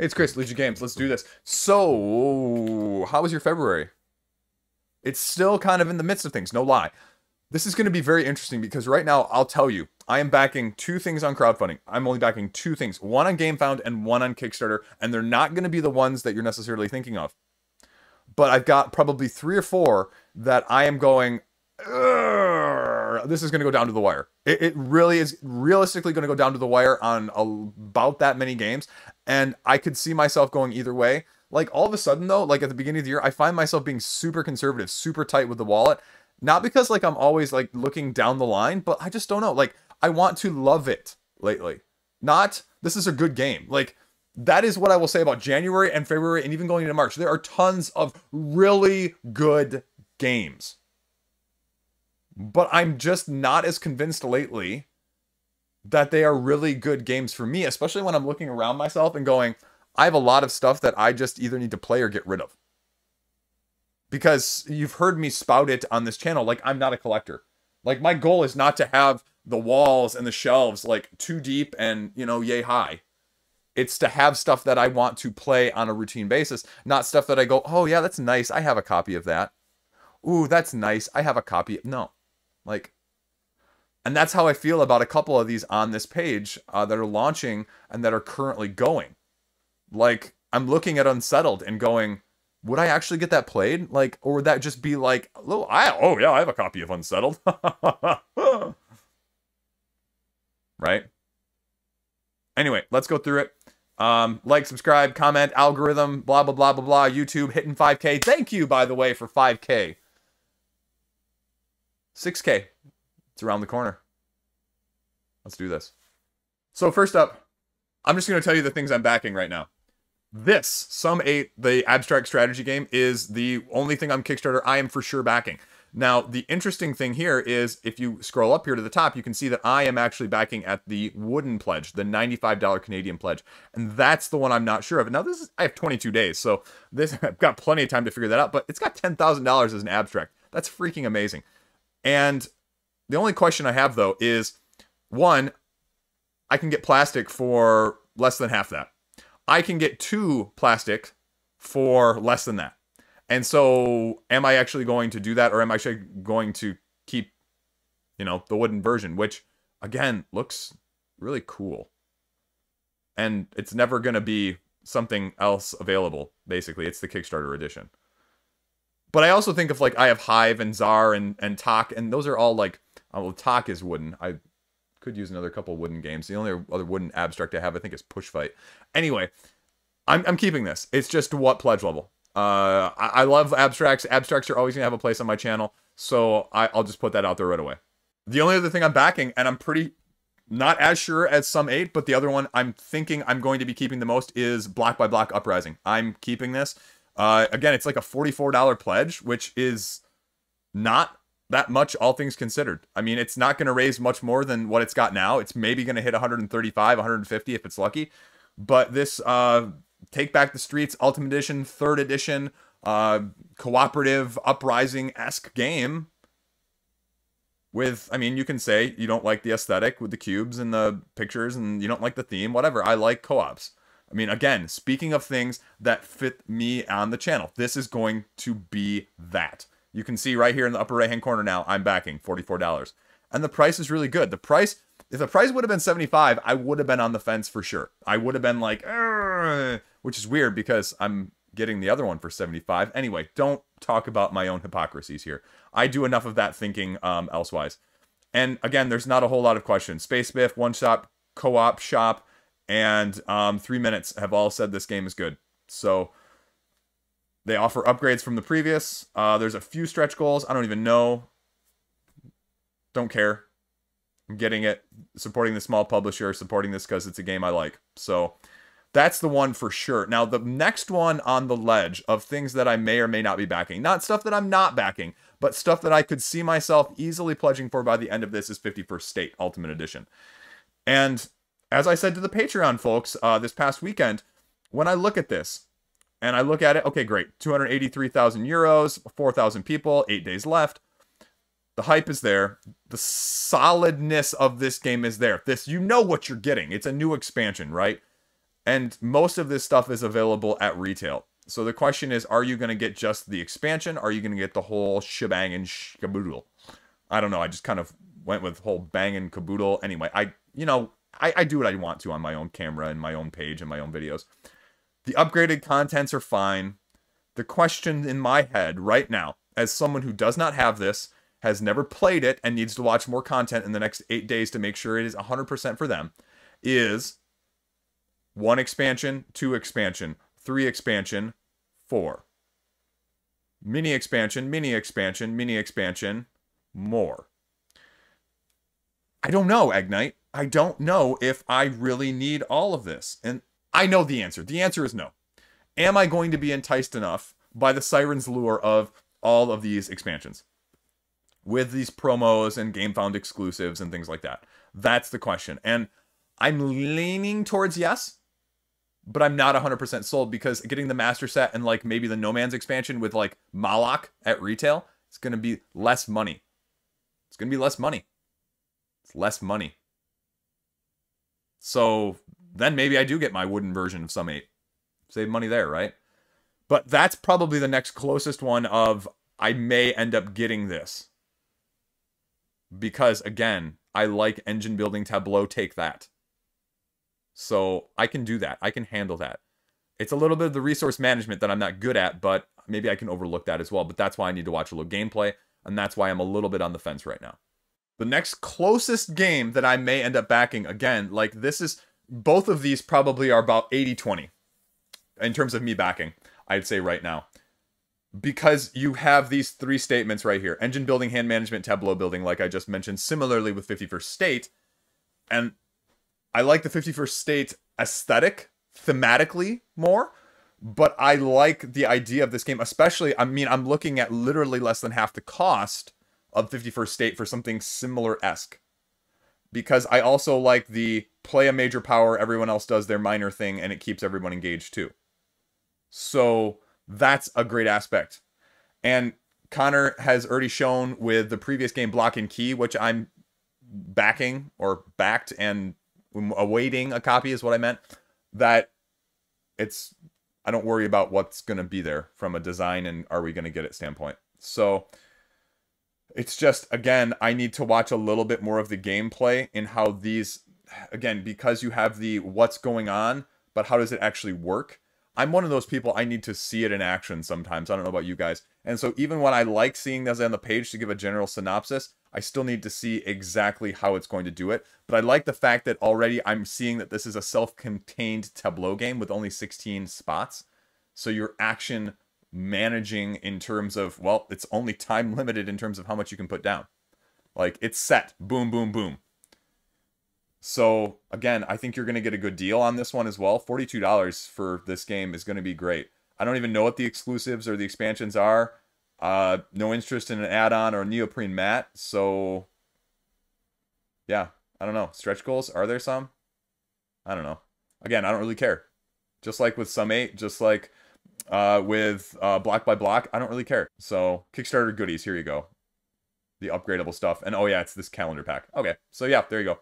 Hey, it's Chris, Liege Games. Let's do this. So, how was your February? It's still kind of in the midst of things, no lie. This is going to be very interesting because right now, I'll tell you, I am backing two things on crowdfunding. I'm only backing two things. One on GameFound and one on Kickstarter, and they're not going to be the ones that you're necessarily thinking of. But I've got probably three or four that I am going, "Urgh, this is going to go down to the wire." It really is realistically going to go down to the wire on about that many games. And I could see myself going either way. Like all of a sudden though, like at the beginning of the year, I find myself being super conservative, super tight with the wallet. Not because like I'm always like looking down the line, but I just don't know. Like I want to love it lately. Not, this is a good game. Like that is what I will say about January and February and even going into March. There are tons of really good games. But I'm just not as convinced lately that they are really good games for me, especially when I'm looking around myself and going, I have a lot of stuff that I just either need to play or get rid of. Because you've heard me spout it on this channel, like I'm not a collector. Like my goal is not to have the walls and the shelves like too deep and, you know, yay high. It's to have stuff that I want to play on a routine basis, not stuff that I go, oh yeah, that's nice, I have a copy of that. Ooh, that's nice, I have a copy. No. Like, and that's how I feel about a couple of these on this page that are launching and that are currently going. Like, I'm looking at Unsettled and going, would I actually get that played? Like, or would that just be like, oh yeah, I have a copy of Unsettled. Right? Anyway, let's go through it. Like, subscribe, comment, algorithm, blah, blah, blah, blah, blah. YouTube hitting 5K. Thank you, by the way, for 5K. 6K. It's around the corner. Let's do this. So first up, I'm just going to tell you the things I'm backing right now. This, Sum 8, the abstract strategy game, is the only thing on Kickstarter I am for sure backing. Now, the interesting thing here is, if you scroll up here to the top, you can see that I am actually backing at the wooden pledge, the $95 Canadian pledge. And that's the one I'm not sure of. Now, this is, I have 22 days, so this I've got plenty of time to figure that out, but it's got $10,000 as an abstract. That's freaking amazing. And the only question I have, though, is, one, I can get plastic for less than half that. I can get two plastic for less than that. And so, am I actually going to do that, or am I actually going to keep, you know, the wooden version, which, again, looks really cool. And it's never going to be something else available, basically. It's the Kickstarter edition. But I also think of, like, I have Hive and Czar and Tak, and those are all, like, well, Tak is wooden. I could use another couple wooden games. The only other wooden abstract I have, I think, is Push Fight. Anyway, I'm keeping this. It's just what pledge level. I love abstracts. Abstracts are always going to have a place on my channel, so I'll just put that out there right away. The only other thing I'm backing, and I'm pretty not as sure as Sum 8, but the other one I'm thinking I'm going to be keeping the most is Block by Block Uprising. I'm keeping this. Again, it's like a $44 pledge, which is not that much, all things considered. I mean, it's not going to raise much more than what it's got now. It's maybe going to hit 135, 150 if it's lucky. But this Take Back the Streets Ultimate Edition, 3rd edition, cooperative, uprising-esque game with, I mean, you can say you don't like the aesthetic with the cubes and the pictures and you don't like the theme, whatever. I like co-ops. I mean, again, speaking of things that fit me on the channel, this is going to be that. You can see right here in the upper right-hand corner now, I'm backing $44. And the price is really good. The price, if the price would have been $75, I would have been on the fence for sure. I would have been like, "Argh," which is weird because I'm getting the other one for $75. Anyway, don't talk about my own hypocrisies here. I do enough of that thinking elsewise. And again, there's not a whole lot of questions. Space Biff, One Shop, Co-op Shop, and 3 Minutes have all said this game is good. So they offer upgrades from the previous. There's a few stretch goals. I don't even know. Don't care. I'm getting it. Supporting the small publisher. Supporting this because it's a game I like. So that's the one for sure. Now, the next one on the ledge of things that I may or may not be backing. Not stuff that I'm not backing, but stuff that I could see myself easily pledging for by the end of this is 51st State Ultimate Edition. And as I said to the Patreon folks this past weekend, when I look at this, and I look at it, okay, great. 283,000 euros, 4,000 people, 8 days left. The hype is there. The solidness of this game is there. This, you know what you're getting. It's a new expansion, right? And most of this stuff is available at retail. So the question is, are you going to get just the expansion? Are you going to get the whole shebang and caboodle? I don't know. I just kind of went with whole bang and caboodle. Anyway, I do what I want to on my own camera and my own page and my own videos. The upgraded contents are fine. The question in my head right now, as someone who does not have this, has never played it, and needs to watch more content in the next 8 days to make sure it is 100% for them, is 1 expansion, 2 expansion, 3 expansion, 4. Mini expansion, mini expansion, mini expansion, more. I don't know, Ignite. I don't know if I really need all of this. And I know the answer. The answer is no. Am I going to be enticed enough by the Siren's lure of all of these expansions? With these promos and GameFound exclusives and things like that? That's the question. And I'm leaning towards yes, but I'm not 100% sold, because getting the Master Set and like maybe the No Man's expansion with like Malak at retail, it's going to be less money. It's going to be less money. It's less money. So then maybe I do get my wooden version of Sum 8. Save money there, right? But that's probably the next closest one of I may end up getting this. Because, again, I like engine building tableau, take that. So I can do that. I can handle that. It's a little bit of the resource management that I'm not good at, but maybe I can overlook that as well. But that's why I need to watch a little gameplay, and that's why I'm a little bit on the fence right now. The next closest game that I may end up backing, again, like this is, both of these probably are about 80-20 in terms of me backing, I'd say right now. Because you have these 3 statements right here. Engine building, hand management, tableau building, like I just mentioned, similarly with 51st State. And I like the 51st State aesthetic, thematically more, but I like the idea of this game, especially, I mean, I'm looking at literally less than half the cost of 51st State for something similar-esque. Because I also like the play a major power, everyone else does their minor thing, and it keeps everyone engaged too. So that's a great aspect. And Connor has already shown with the previous game, Block and Key, which I'm backing, or backed, and awaiting a copy is what I meant, that it's, I don't worry about what's going to be there from a design and are we going to get it standpoint. So it's just, again, I need to watch a little bit more of the gameplay in how these, again, because you have the what's going on, but how does it actually work? I'm one of those people, I need to see it in action sometimes. I don't know about you guys. And so even when I like seeing this on the page to give a general synopsis, I still need to see exactly how it's going to do it. But I like the fact that already I'm seeing that this is a self-contained tableau game with only 16 spots. So your action managing in terms of, well, it's only time limited in terms of how much you can put down. Like, it's set. Boom, boom, boom. So, again, I think you're going to get a good deal on this one as well. $42 for this game is going to be great. I don't even know what the exclusives or the expansions are. No interest in an add-on or a neoprene mat. So, yeah, I don't know. Stretch goals, are there some? I don't know. Again, I don't really care. Just like with Sum 8, just like with Block by Block, I don't really care. So, Kickstarter goodies, here you go. The upgradable stuff. And, oh yeah, it's this calendar pack. Okay, so yeah, there you go.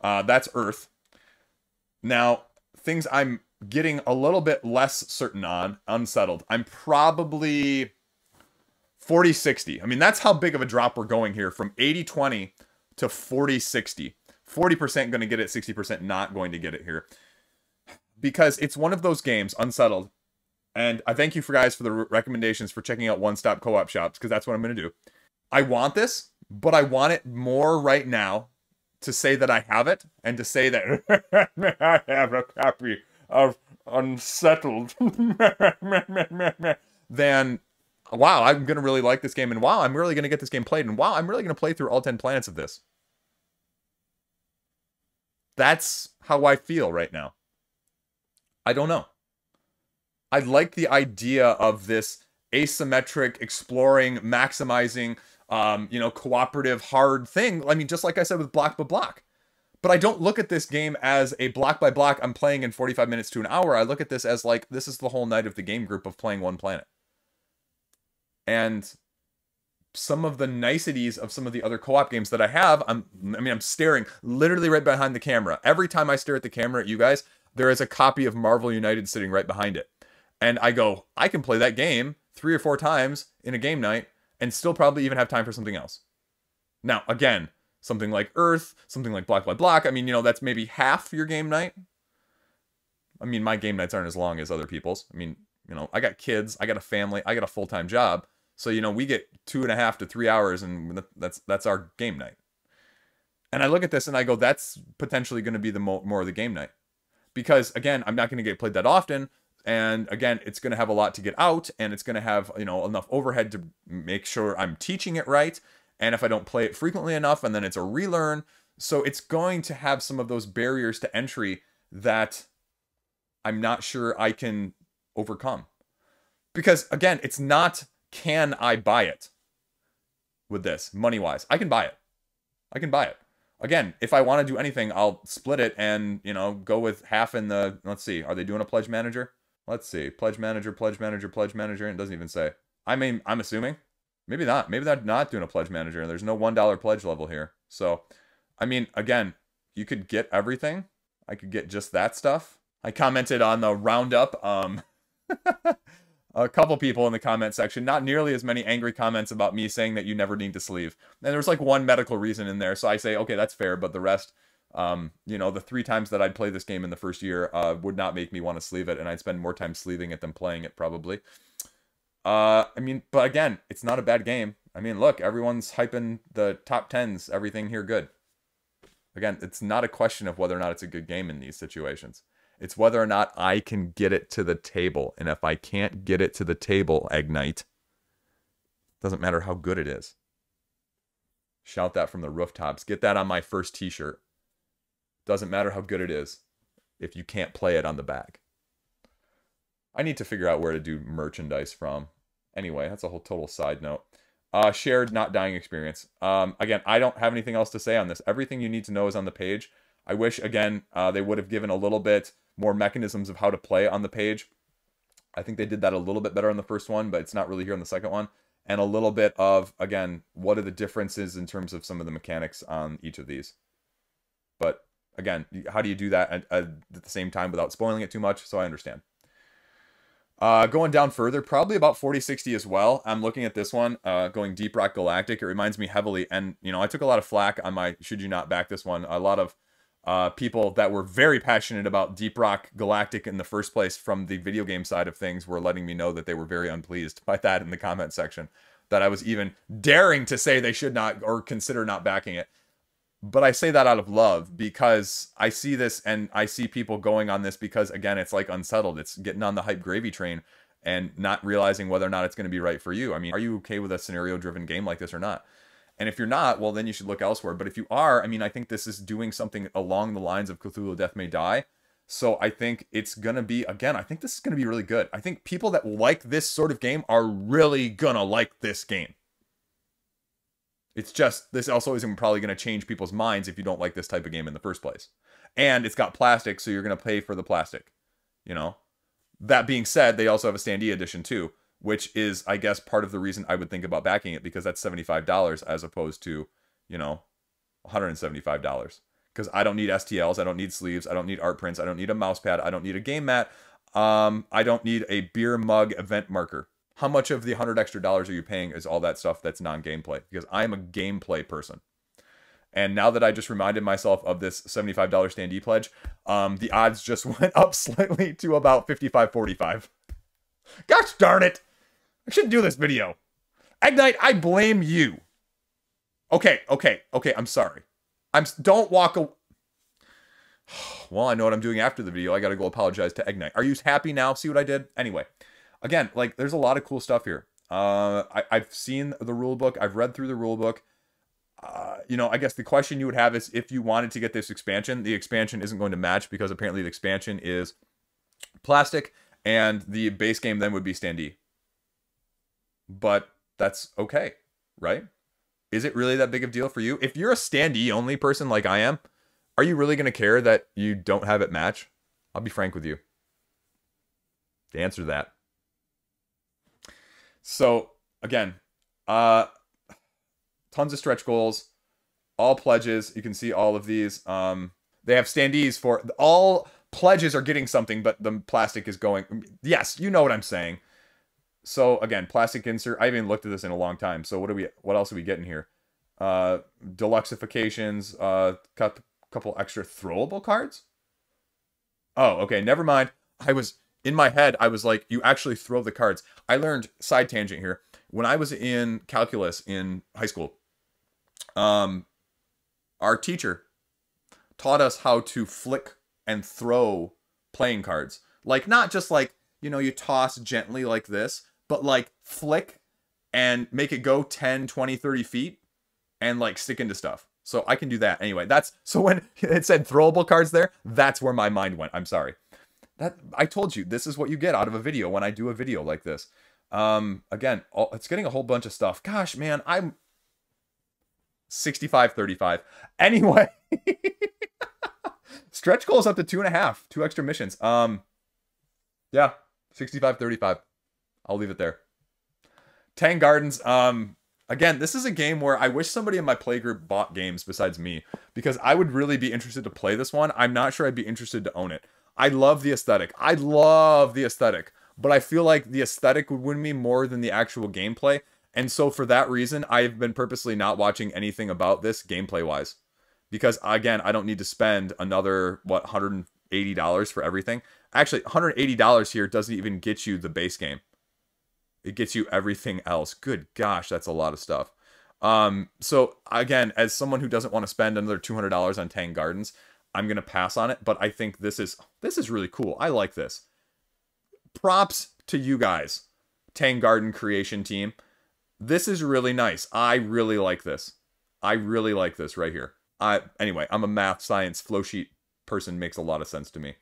That's Earth. Now, things I'm getting a little bit less certain on, Unsettled. I'm probably 40-60. I mean, that's how big of a drop we're going here, from 80-20 to 40-60. 40% going to get it, 60% not going to get it here. Because it's one of those games, Unsettled, and I thank you guys for the recommendations for checking out one-stop co-op shops, because that's what I'm going to do. I want this, but I want it more right now to say that I have it, and to say that I have a copy of Unsettled, then, wow, I'm going to really like this game, and wow, I'm really going to get this game played, and wow, I'm really going to play through all 10 planets of this. That's how I feel right now. I don't know. I like the idea of this asymmetric, exploring, maximizing, cooperative, hard thing. I mean, just like I said with Block by Block. But I don't look at this game as a block by block I'm playing in 45 minutes to an hour. I look at this as like, this is the whole night of the game group of playing one planet. And some of the niceties of some of the other co-op games that I have, I'm staring literally right behind the camera. Every time I stare at the camera at you guys, there is a copy of Marvel United sitting right behind it. And I go, I can play that game 3 or 4 times in a game night and still probably even have time for something else. Now, again, something like Earth, something like Block. I mean, you know, that's maybe half your game night. I mean, my game nights aren't as long as other people's. I mean, you know, I got kids, I got a family, I got a full-time job. So, you know, we get 2.5 to 3 hours, and that's our game night. And I look at this and I go, that's potentially going to be the more of the game night. Because, again, I'm not going to get played that often. And, again, it's going to have a lot to get out. And it's going to have, you know, enough overhead to make sure I'm teaching it right. And if I don't play it frequently enough, and then it's a relearn. So it's going to have some of those barriers to entry that I'm not sure I can overcome. Because, again, it's not, can I buy it with this, money-wise? I can buy it. I can buy it. Again, if I want to do anything, I'll split it and, you know, go with half in the, let's see, are they doing a pledge manager? Let's see, pledge manager, and it doesn't even say. I mean, I'm assuming. Maybe not. Maybe they're not doing a pledge manager, and there's no $1 pledge level here. So, I mean, again, you could get everything. I could get just that stuff. I commented on the roundup. A couple people in the comment section, not nearly as many angry comments about me saying that you never need to sleeve. And there's like one medical reason in there. So I say, okay, that's fair. But the rest, you know, the 3 times that I'd play this game in the first year would not make me want to sleeve it. And I'd spend more time sleeving it than playing it probably. I mean, but again, it's not a bad game. I mean, look, everyone's hyping the top 10s, everything here good. Again, it's not a question of whether or not it's a good game in these situations. It's whether or not I can get it to the table. And if I can't get it to the table, Ignite, doesn't matter how good it is. Shout that from the rooftops. Get that on my first t-shirt. Doesn't matter how good it is if you can't play it on the back. I need to figure out where to do merchandise from. Anyway, that's a whole total side note. Shared not dying experience. Again, I don't have anything else to say on this. Everything you need to know is on the page. I wish, again, they would have given a little bit more mechanisms of how to play on the page. I think they did that a little bit better on the first one, but it's not really here on the second one. And a little bit of, again, what are the differences in terms of some of the mechanics on each of these. But, again, how do you do that at the same time without spoiling it too much? So I understand. Going down further, probably about 40-60 as well. I'm looking at this one, going Deep Rock Galactic. It reminds me heavily, and, you know, I took a lot of flack on my Should You Not Back This One. A lot of people that were very passionate about Deep Rock Galactic in the first place from the video game side of things were letting me know that they were very unpleased by that in the comment section. That I was even daring to say they should not or consider not backing it. But I say that out of love because I see this and I see people going on this because, again, it's like Unsettled. It's getting on the hype gravy train and not realizing whether or not it's going to be right for you. I mean, are you okay with a scenario-driven game like this or not? And if you're not, well, then you should look elsewhere. But if you are, I mean, I think this is doing something along the lines of Cthulhu Death May Die. So I think it's going to be, again, I think this is going to be really good. I think people that like this sort of game are really going to like this game. It's just, this also isn't probably going to change people's minds if you don't like this type of game in the first place. And it's got plastic, so you're going to pay for the plastic, you know? That being said, they also have a standee edition too, which is, I guess, part of the reason I would think about backing it, because that's $75 as opposed to, you know, $175. Because I don't need STLs, I don't need sleeves, I don't need art prints, I don't need a mouse pad, I don't need a game mat, I don't need a beer mug event marker. How much of the $100 extra are you paying is all that stuff that's non-gameplay? Because I'm a gameplay person. And now that I just reminded myself of this $75 standee pledge, the odds just went up slightly to about 55-45. Gosh darn it! I shouldn't do this video. Ignite, I blame you. Okay, I'm sorry. Don't walk away. Well, I know what I'm doing after the video. I gotta go apologize to Ignite. Are you happy now? See what I did? Anyway. Again, like, there's a lot of cool stuff here. I've seen the rule book. I've read through the rule book. You know, I guess the question you would have is if you wanted to get this expansion, the expansion isn't going to match because apparently the expansion is plastic and the base game then would be standee. But that's okay, right? Is it really that big of a deal for you? If you're a standee only person like I am, are you really going to care that you don't have it match? I'll be frank with you. The answer to that. So, again, tons of stretch goals, all pledges. You can see all of these. They have standees for all pledges are getting something, but the plastic is going. Yes, you know what I'm saying. So again, plastic insert. I haven't looked at this in a long time. So what else are we getting here? Deluxeifications, couple extra throwable cards. Oh, okay, never mind. In my head, I was like, you actually throw the cards. I learned, side tangent here, when I was in calculus in high school, our teacher taught us how to flick and throw playing cards. Like, not just like, you toss gently like this, but like flick and make it go 10, 20, 30 feet and like stick into stuff. So I can do that. Anyway, so when it said throwable cards there, that's where my mind went. I'm sorry. I told you, this is what you get out of a video when I do a video like this. Again, it's getting a whole bunch of stuff. Gosh, man, I'm 65-35. Anyway, stretch goals up to 2.5, 2 extra missions. Yeah, 65-35. I'll leave it there. Tang Gardens. Again, this is a game where I wish somebody in my playgroup bought games besides me, because I would really be interested to play this one. I'm not sure I'd be interested to own it. I love the aesthetic. I love the aesthetic, but I feel like the aesthetic would win me more than the actual gameplay. And so for that reason, I've been purposely not watching anything about this gameplay-wise. Because, again, I don't need to spend another, what, $180 for everything? Actually, $180 here doesn't even get you the base game. It gets you everything else. Good gosh, that's a lot of stuff. So, again, as someone who doesn't want to spend another $200 on Tang Gardens, I'm going to pass on it. But I think this is really cool. I like this. Props to you guys, Tang Garden creation team. This is really nice. I really like this. I really like this right here. Anyway, I'm a math, science, flowsheet person. Makes a lot of sense to me.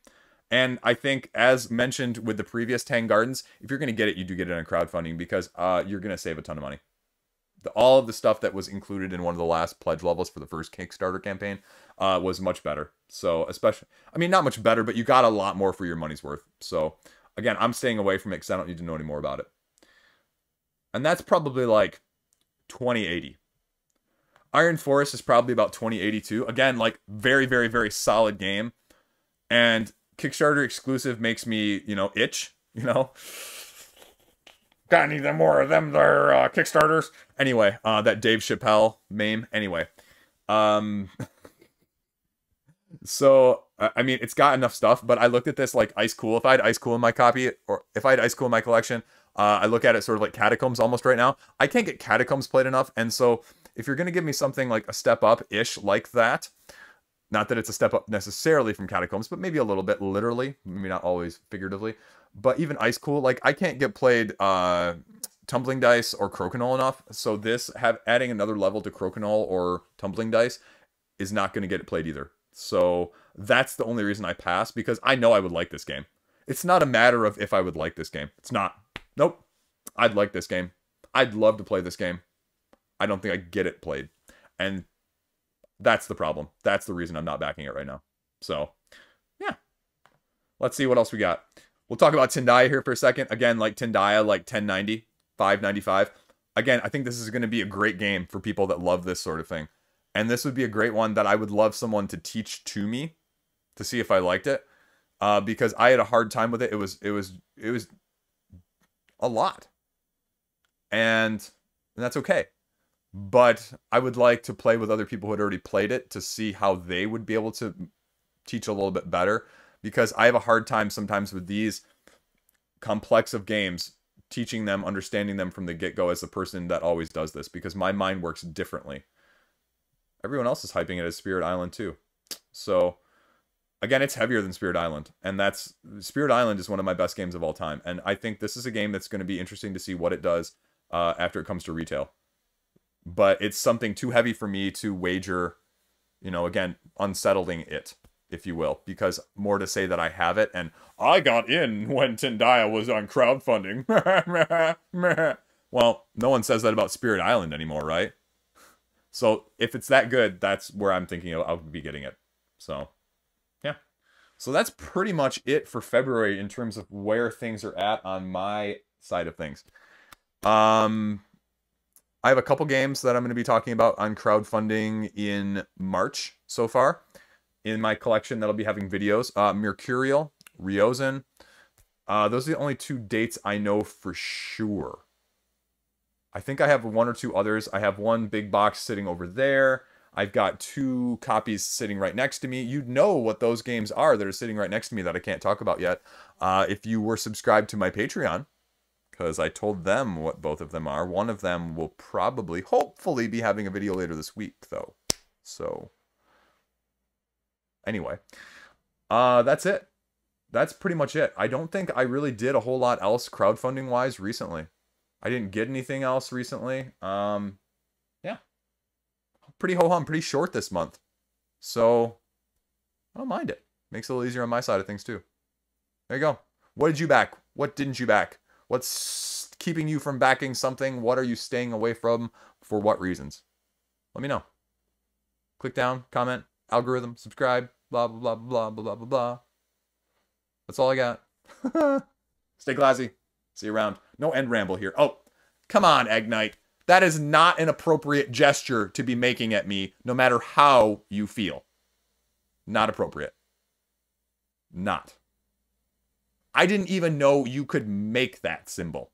And I think, as mentioned with the previous Tang Gardens, if you're going to get it, you do get it on crowdfunding, because you're going to save a ton of money. All of the stuff that was included in one of the last pledge levels for the first Kickstarter campaign was much better. So, especially, I mean, not much better, but you got a lot more for your money's worth. So, again, I'm staying away from it because I don't need to know any more about it. And that's probably like 2080. Iron Forest is probably about 2082. Again, like, very, very, very solid game. And Kickstarter exclusive makes me, itch, Gotta need them more of them there, Kickstarters. Anyway, that Dave Chappelle meme. Anyway. So, I mean, it's got enough stuff, but I looked at this like Ice Cool. If I had Ice Cool in my copy, or if I had Ice Cool in my collection, I look at it sort of like Catacombs almost right now. I can't get Catacombs played enough, and so if you're going to give me something like a step up-ish like that, not that it's a step up necessarily from Catacombs, but maybe a little bit literally, maybe not always figuratively, but even Ice Cool, like, I can't get played Tumbling Dice or Crokinole enough, so adding another level to Crokinole or Tumbling Dice is not going to get it played either. So that's the only reason I pass, because I know I would like this game. It's not a matter of if I would like this game. It's not. Nope. I'd like this game. I'd love to play this game. I don't think I get it played. And that's the problem. That's the reason I'm not backing it right now. So, yeah. Let's see what else we got. We'll talk about Tindaya here for a second. Again, like Tindaya, like 1090, 595. Again, I think this is going to be a great game for people that love this sort of thing. And this would be a great one that I would love someone to teach to me to see if I liked it. Because I had a hard time with it. It was a lot. And that's okay. But I would like to play with other people who had already played it to see how they would be able to teach a little bit better. Because I have a hard time sometimes with these complex of games, teaching them, understanding them from the get-go as the person that always does this. Because my mind works differently. Everyone else is hyping it as Spirit Island too. So, again, it's heavier than Spirit Island. And Spirit Island is one of my best games of all time. And I think this is a game that's going to be interesting to see what it does after it comes to retail. But it's something too heavy for me to wager, again, unsettling it, if you will. Because more to say that I have it, and I got in when Tindaya was on crowdfunding. Well, no one says that about Spirit Island anymore, right? So if it's that good, that's where I'm thinking I'll be getting it. So, yeah. So that's pretty much it for February in terms of where things are at on my side of things. I have a couple games that I'm going to be talking about on crowdfunding in March so far. in my collection that'll be having videos. Mercurial, Ryozan. Those are the only 2 dates I know for sure. I think I have 1 or 2 others. I have 1 big box sitting over there. I've got 2 copies sitting right next to me. You know what those games are that are sitting right next to me that I can't talk about yet. If you were subscribed to my Patreon, because I told them what both of them are. One of them will probably, hopefully, be having a video later this week, though. So, anyway. That's it. That's pretty much it. I don't think I really did a whole lot else crowdfunding-wise recently. I didn't get anything else recently. Yeah. Pretty ho-hum, pretty short this month. So, I don't mind it. Makes it a little easier on my side of things, too. There you go. What did you back? What didn't you back? What's keeping you from backing something? What are you staying away from? For what reasons? Let me know. Click down, comment, algorithm, subscribe, blah, blah, blah, blah, blah, blah, blah. That's all I got. Stay classy. See you around. No end ramble here. Oh, come on, Egg Knight. That is not an appropriate gesture to be making at me, no matter how you feel. Not appropriate. Not. I didn't even know you could make that symbol.